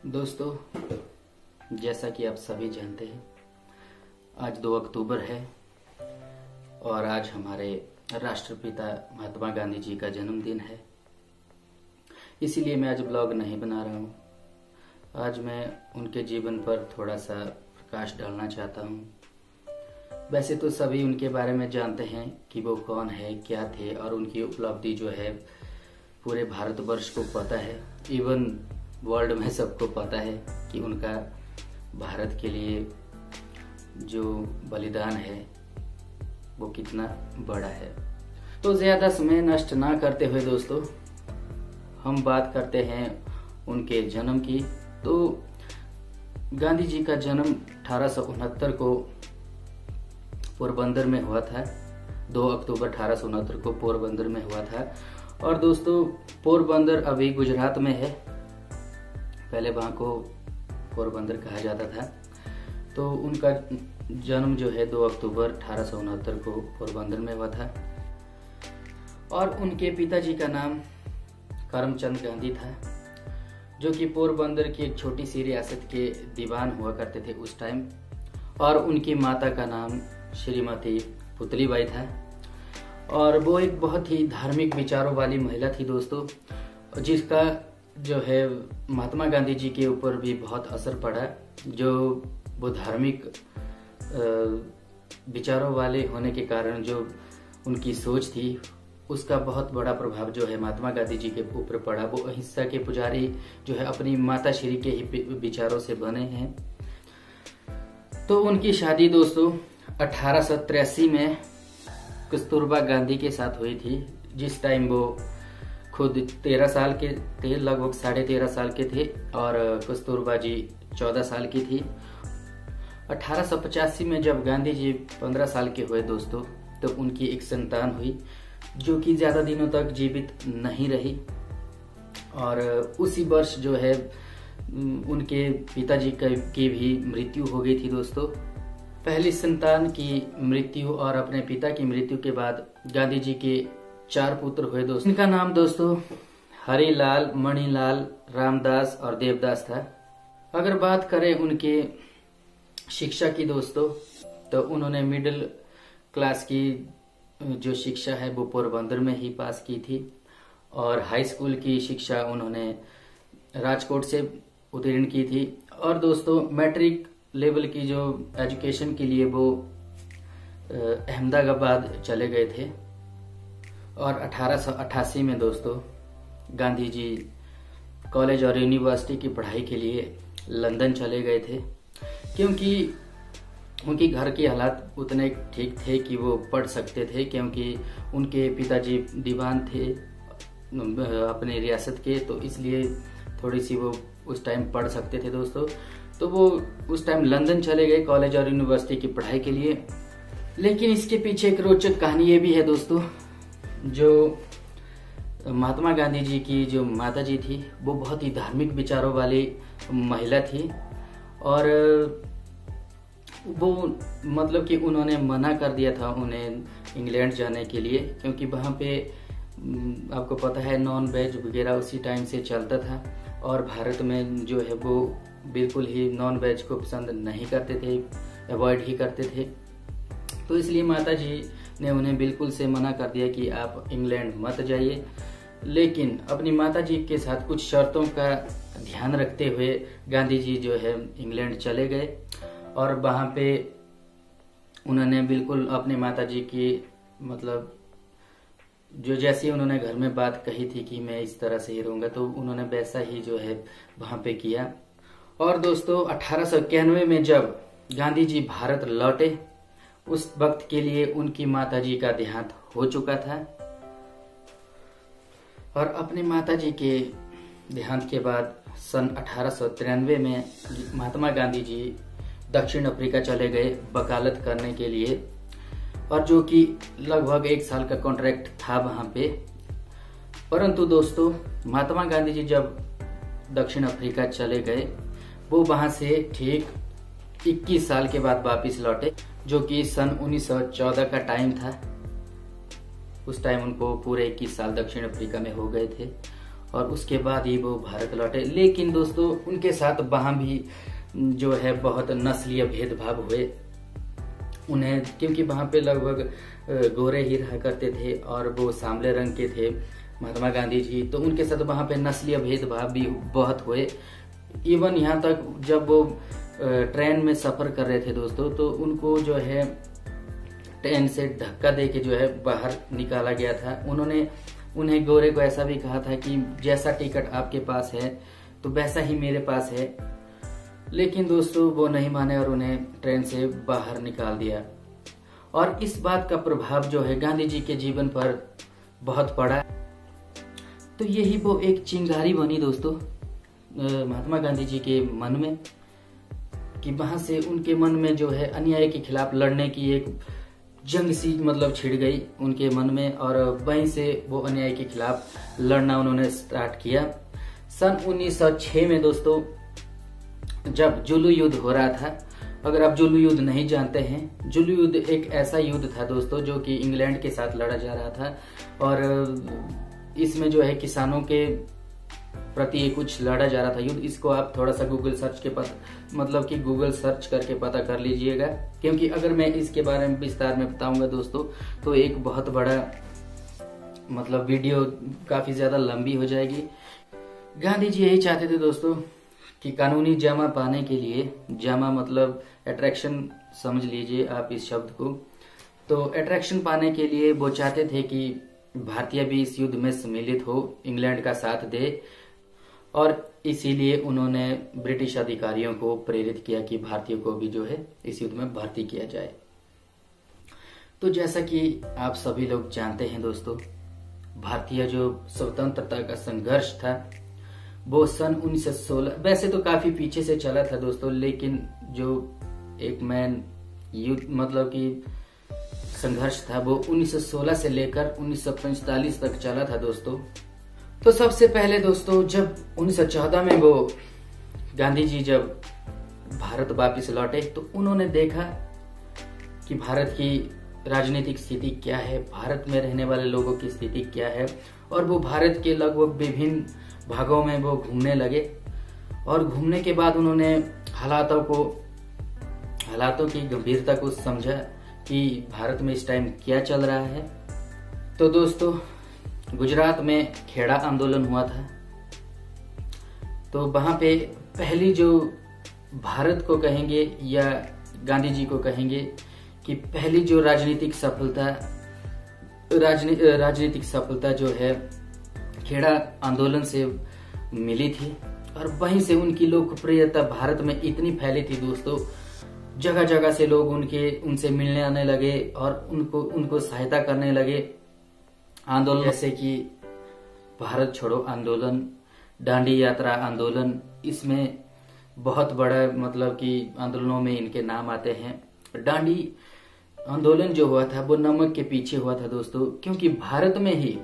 दोस्तों, जैसा कि आप सभी जानते हैं, आज 2 अक्टूबर है और आज हमारे राष्ट्रपिता महात्मा गांधी जी का जन्मदिन है। इसीलिए मैं आज ब्लॉग नहीं बना रहा हूँ। आज मैं उनके जीवन पर थोड़ा सा प्रकाश डालना चाहता हूँ। वैसे तो सभी उनके बारे में जानते हैं कि वो कौन है, क्या थे, और उनकी उपलब्धि जो है पूरे भारतवर्ष को पता है। इवन वर्ल्ड में सबको पता है कि उनका भारत के लिए जो बलिदान है वो कितना बड़ा है। तो ज़्यादा समय नष्ट ना करते हुए दोस्तों, हम बात करते हैं उनके जन्म की। तो गांधी जी का जन्म 1869 को पोरबंदर में हुआ था। 2 अक्टूबर 1869 को पोरबंदर में हुआ था। और दोस्तों, पोरबंदर अभी गुजरात में है। पहले वहाँ को पोरबंदर कहा जाता था। तो उनका जन्म जो है 2 अक्टूबर 1869 को पोरबंदर में हुआ था। और उनके पिताजी का नाम करमचंद गांधी था, जो कि पोरबंदर की एक छोटी सी रियासत के दीवान हुआ करते थे उस टाइम। और उनकी माता का नाम श्रीमती पुतलीबाई था। और वो एक बहुत ही धार्मिक विचारों वाली महिला थी दोस्तों, जिसका जो है महात्मा गांधी जी के ऊपर भी बहुत असर पड़ा। जो वो धार्मिक विचारों वाले होने के कारण जो उनकी सोच थी, उसका बहुत बड़ा प्रभाव जो है महात्मा गांधी जी के ऊपर पड़ा। वो अहिंसा के पुजारी जो है अपनी माता श्री के ही विचारों से बने हैं। तो उनकी शादी दोस्तों 1883 में कस्तूरबा गांधी के साथ हुई थी, जिस टाइम वो खुद 13 साल के थे, लगभग 13.5 साल के थे, और कस्तूरबा जी 14 साल की थी। 1885 में जब गांधी जी 15 साल के हुए दोस्तों, तो उनकी एक संतान हुई, जो कि ज्यादा दिनों तक जीवित नहीं रही। और उसी वर्ष जो है उनके पिताजी की भी मृत्यु हो गई थी दोस्तों। पहली संतान की मृत्यु और अपने पिता की मृत्यु के बाद गांधी जी के 4 पुत्र हुए दोस्तों। इनका नाम दोस्तों हरिलाल, मणिलाल, रामदास और देवदास था। अगर बात करें उनके शिक्षा की दोस्तों, तो उन्होंने मिडिल क्लास की जो शिक्षा है वो पोरबंदर में ही पास की थी। और हाई स्कूल की शिक्षा उन्होंने राजकोट से उत्तीर्ण की थी। और दोस्तों मैट्रिक लेवल की जो एजुकेशन के लिए वो अहमदाबाद चले गए थे। और 1888 में दोस्तों गांधी जी कॉलेज और यूनिवर्सिटी की पढ़ाई के लिए लंदन चले गए थे, क्योंकि उनकी घर के हालात उतने ठीक थे कि वो पढ़ सकते थे, क्योंकि उनके पिताजी दीवान थे अपने रियासत के। तो इसलिए थोड़ी सी वो उस टाइम पढ़ सकते थे दोस्तों। तो वो उस टाइम लंदन चले गए कॉलेज और यूनिवर्सिटी की पढ़ाई के लिए। लेकिन इसके पीछे एक रोचक कहानी ये भी है दोस्तों। जो महात्मा गांधी जी की जो माता जी थी, वो बहुत ही धार्मिक विचारों वाली महिला थी। और वो मतलब कि उन्होंने मना कर दिया था उन्हें इंग्लैंड जाने के लिए, क्योंकि वहाँ पे आपको पता है नॉन वेज वगैरह उसी टाइम से चलता था। और भारत में जो है वो बिल्कुल ही नॉन वेज को पसंद नहीं करते थे, अवॉइड ही करते थे। तो इसलिए माता जी ने उन्हें बिल्कुल से मना कर दिया कि आप इंग्लैंड मत जाइए। लेकिन अपनी माता जी के साथ कुछ शर्तों का ध्यान रखते हुए गांधी जी जो है इंग्लैंड चले गए। और वहाँ पे उन्होंने बिल्कुल अपनी माता जी की मतलब जो जैसी उन्होंने घर में बात कही थी कि मैं इस तरह से ही रहूंगा, तो उन्होंने वैसा ही जो है वहाँ पे किया। और दोस्तों 1891 में जब गांधी जी भारत लौटे, उस वक्त के लिए उनकी माताजी का देहांत हो चुका था। और अपनी माताजी के देहांत के बाद सन 1893 में महात्मा गांधी जी दक्षिण अफ्रीका चले गए वकालत करने के लिए। और जो कि लगभग 1 साल का कॉन्ट्रैक्ट था वहां पे। परंतु दोस्तों महात्मा गांधी जी जब दक्षिण अफ्रीका चले गए, वो वहां से ठीक 21 साल के बाद वापस लौटे, जो कि सन 1914 का टाइम था। उस टाइम उनको पूरे 21 साल दक्षिण अफ्रीका में हो गए थे। और उसके बाद ही वो भारत लौटे। लेकिन दोस्तों उनके साथ वहाँ भी जो है बहुत नस्लीय भेदभाव हुए उन्हें, क्योंकि वहाँ पे लगभग गोरे ही रहा करते थे और वो सांवले रंग के थे महात्मा गांधी जी, तो उनके साथ वहाँ पे नस्लीय भेदभाव भी बहुत हुए। इवन यहाँ तक जब वो ट्रेन में सफर कर रहे थे दोस्तों, तो उनको जो है ट्रेन से धक्का दे के जो है बाहर निकाला गया था। उन्होंने उन्हें गोरे को ऐसा भी कहा था कि जैसा टिकट आपके पास है तो वैसा ही मेरे पास है। लेकिन दोस्तों वो नहीं माने और उन्हें ट्रेन से बाहर निकाल दिया। और इस बात का प्रभाव जो है गांधी जी के जीवन पर बहुत पड़ा। तो यही वो एक चिंगारी बनी दोस्तों महात्मा गांधी जी के मन में, कि वहां से उनके मन में जो है अन्याय के खिलाफ लड़ने की एक जंग सी मतलब छिड़ गई उनके मन में, और वहीं से वो अन्याय के खिलाफ लड़ना उन्होंने स्टार्ट किया। सन 1906 में दोस्तों जब जुलू युद्ध हो रहा था, अगर आप जुलू युद्ध नहीं जानते हैं, जुलू युद्ध एक ऐसा युद्ध था दोस्तों जो कि इंग्लैंड के साथ लड़ा जा रहा था, और इसमें जो है किसानों के प्रति कुछ लड़ा जा रहा था युद्ध। इसको आप थोड़ा सा गूगल सर्च करके पता कर लीजिएगा, क्योंकि अगर मैं इसके बारे में विस्तार में बताऊंगा दोस्तों तो एक बहुत बड़ा मतलब वीडियो काफी ज्यादा लंबी हो जाएगी। गांधी जी यही चाहते थे दोस्तों कि कानूनी जमा पाने के लिए, जमा मतलब अट्रैक्शन समझ लीजिए आप इस शब्द को, तो अट्रैक्शन पाने के लिए वो चाहते थे कि भारतीय भी इस युद्ध में सम्मिलित हो, इंग्लैंड का साथ दे, और इसीलिए उन्होंने ब्रिटिश अधिकारियों को प्रेरित किया कि भारतीयों को भी जो है इस युद्ध में भर्ती किया जाए। तो जैसा कि आप सभी लोग जानते हैं दोस्तों, भारतीय जो स्वतंत्रता का संघर्ष था वो सन 1916, वैसे तो काफी पीछे से चला था दोस्तों, लेकिन जो एक मैन युद्ध मतलब कि संघर्ष था वो 1916 से लेकर 1945 तक चला था दोस्तों। तो सबसे पहले दोस्तों जब 1914 में वो गांधी जी जब भारत वापस लौटे तो उन्होंने देखा कि भारत की राजनीतिक स्थिति क्या है, भारत में रहने वाले लोगों की स्थिति क्या है, और वो भारत के लगभग विभिन्न भागों में वो घूमने लगे। और घूमने के बाद उन्होंने हालातों की गंभीरता को समझा कि भारत में इस टाइम क्या चल रहा है। तो दोस्तों गुजरात में खेड़ा आंदोलन हुआ था, तो वहां पे पहली जो भारत को कहेंगे या गांधी जी को कहेंगे कि पहली जो राजनीतिक सफलता जो है खेड़ा आंदोलन से मिली थी, और वहीं से उनकी लोकप्रियता भारत में इतनी फैली थी दोस्तों, जगह जगह से लोग उनसे मिलने आने लगे और उनको सहायता करने लगे। आंदोलन जैसे कि भारत छोड़ो आंदोलन, दांडी यात्रा आंदोलन, इसमें बहुत बड़ा मतलब कि आंदोलनों में इनके नाम आते हैं। दांडी आंदोलन जो हुआ था वो नमक के पीछे हुआ था दोस्तों, क्योंकि भारत में ही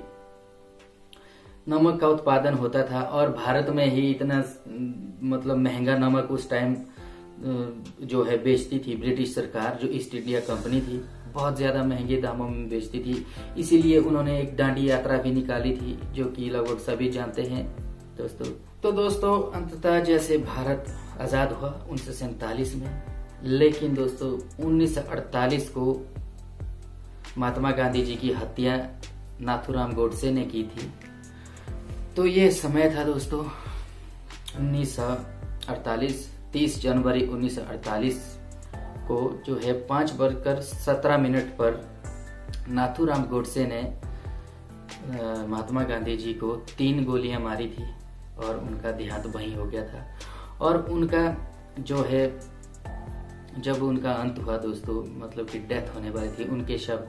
नमक का उत्पादन होता था और भारत में ही इतना मतलब महंगा नमक उस टाइम जो है बेचती थी ब्रिटिश सरकार, जो ईस्ट इंडिया कंपनी थी, बहुत ज्यादा महंगे दामों में बेचती थी। इसीलिए उन्होंने एक दांडी यात्रा भी निकाली थी, जो कि लगभग सभी जानते हैं दोस्तों। तो दोस्तों अंततः जैसे भारत आजाद हुआ 1947 में, लेकिन दोस्तों 1948 को महात्मा गांधी जी की हत्या नाथूराम गोडसे ने की थी। तो ये समय था दोस्तों 1948, 30 जनवरी 1948 को जो है 5:17 पर नाथूराम गोडसे ने महात्मा गांधी जी को 3 गोलियां मारी थी और उनका देहांत वहीं हो गया था। और उनका जो है जब उनका अंत हुआ दोस्तों, मतलब कि डेथ होने वाली थी, उनके शब्द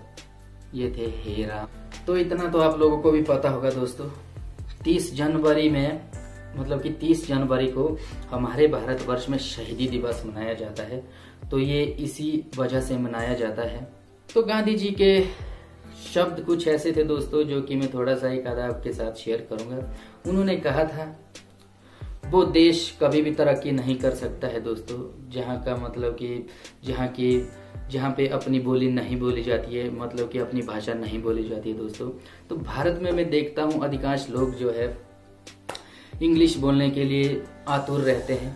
ये थे, हे राम। तो इतना तो आप लोगों को भी पता होगा दोस्तों। 30 जनवरी में मतलब कि 30 जनवरी को हमारे भारतवर्ष में शहीदी दिवस मनाया जाता है, तो ये इसी वजह से मनाया जाता है। तो गांधी जी के शब्द कुछ ऐसे थे दोस्तों, जो कि मैं थोड़ा सा एक आधा आपके साथ शेयर करूंगा। उन्होंने कहा था, वो देश कभी भी तरक्की नहीं कर सकता है दोस्तों जहाँ का मतलब कि जहाँ पे अपनी बोली नहीं बोली जाती है, मतलब कि अपनी भाषा नहीं बोली जाती है दोस्तों। तो भारत में मैं देखता हूँ अधिकांश लोग जो है इंग्लिश बोलने के लिए आतुर रहते हैं,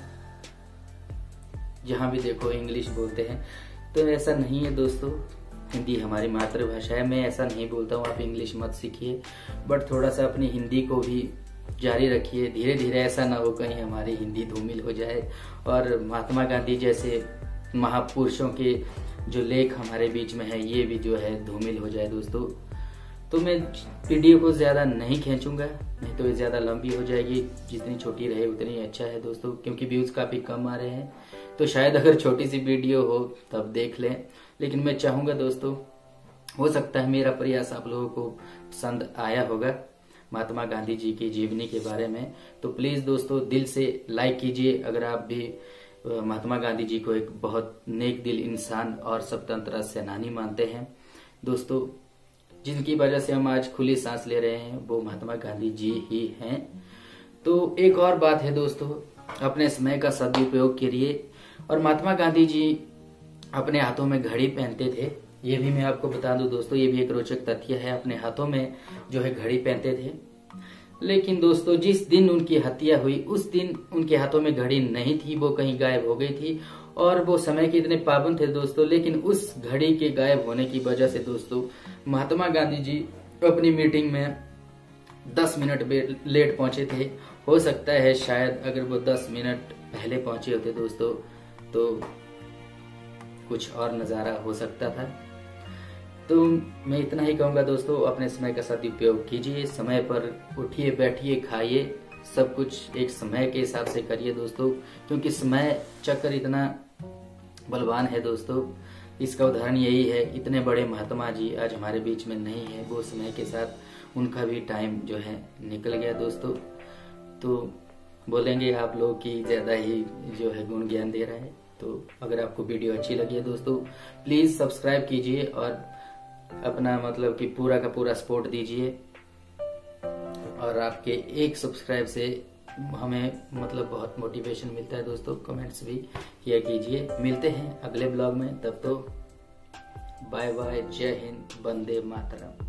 जहाँ भी देखो इंग्लिश बोलते हैं। तो ऐसा नहीं है दोस्तों, हिंदी हमारी मातृभाषा है। मैं ऐसा नहीं बोलता हूँ आप इंग्लिश मत सीखिए, बट थोड़ा सा अपनी हिंदी को भी जारी रखिए। धीरे धीरे ऐसा ना हो कहीं हमारी हिंदी धूमिल हो जाए और महात्मा गांधी जैसे महापुरुषों के जो लेख हमारे बीच में है ये भी जो है धूमिल हो जाए दोस्तों। तो मैं वीडियो को ज़्यादा नहीं खींचूंगा, नहीं तो ये ज़्यादा लंबी हो जाएगी। जितनी छोटी रहे उतनी अच्छा है दोस्तों, क्योंकि व्यूज़ काफ़ी कम आ रहे हैं। तो शायद अगर छोटी सी वीडियो हो तब देख लें, लेकिन मैं चाहूँगा दोस्तों, हो सकता है मेरा प्रयास आप लोगों को पसंद आया होगा महात्मा गांधी जी की जीवनी के बारे में। तो प्लीज़ दोस्तों दिल से लाइक कीजिए अगर आप भी महात्मा गांधी जी को एक बहुत नेक दिल इंसान और स्वतंत्रता सेनानी मानते हैं। दोस्तों जिनकी वजह से हम आज खुली सांस ले रहे हैं वो महात्मा गांधी जी ही हैं। तो एक और बात है दोस्तों, अपने समय का सदुपयोग करिए। और महात्मा गांधी जी अपने हाथों में घड़ी पहनते थे, ये भी मैं आपको बता दूं दोस्तों, ये भी एक रोचक तथ्य है। अपने हाथों में जो है घड़ी पहनते थे, लेकिन दोस्तों जिस दिन उनकी हत्या हुई उस दिन उनके हाथों में घड़ी नहीं थी, वो कहीं गायब हो गई थी। और वो समय के इतने पाबंद थे दोस्तों, लेकिन उस घड़ी के गायब होने की वजह से दोस्तों महात्मा गांधी जी अपनी मीटिंग में 10 मिनट लेट पहुंचे थे। हो सकता है शायद अगर वो 10 मिनट पहले पहुंचे होते दोस्तों तो कुछ और नज़ारा हो सकता था। तो मैं इतना ही कहूँगा दोस्तों, अपने समय का सदुपयोग कीजिए, समय पर उठिए, बैठिए, खाइए, सब कुछ एक समय के हिसाब से करिए दोस्तों, क्योंकि समय चक्र इतना बलवान है दोस्तों। इसका उदाहरण यही है, इतने बड़े महात्मा जी आज हमारे बीच में नहीं है, वो समय के साथ उनका भी टाइम जो है निकल गया दोस्तों। तो बोलेंगे आप लोग कि ज़्यादा ही जो है गुण ज्ञान दे रहा है। तो अगर आपको वीडियो अच्छी लगी है दोस्तों प्लीज़ सब्सक्राइब कीजिए और अपना मतलब कि पूरा का पूरा सपोर्ट दीजिए। और आपके एक सब्सक्राइब से हमें मतलब बहुत मोटिवेशन मिलता है दोस्तों। कमेंट्स भी किया कीजिए। मिलते हैं अगले ब्लॉग में, तब तो बाय बाय, जय हिंद, वंदे मातरम।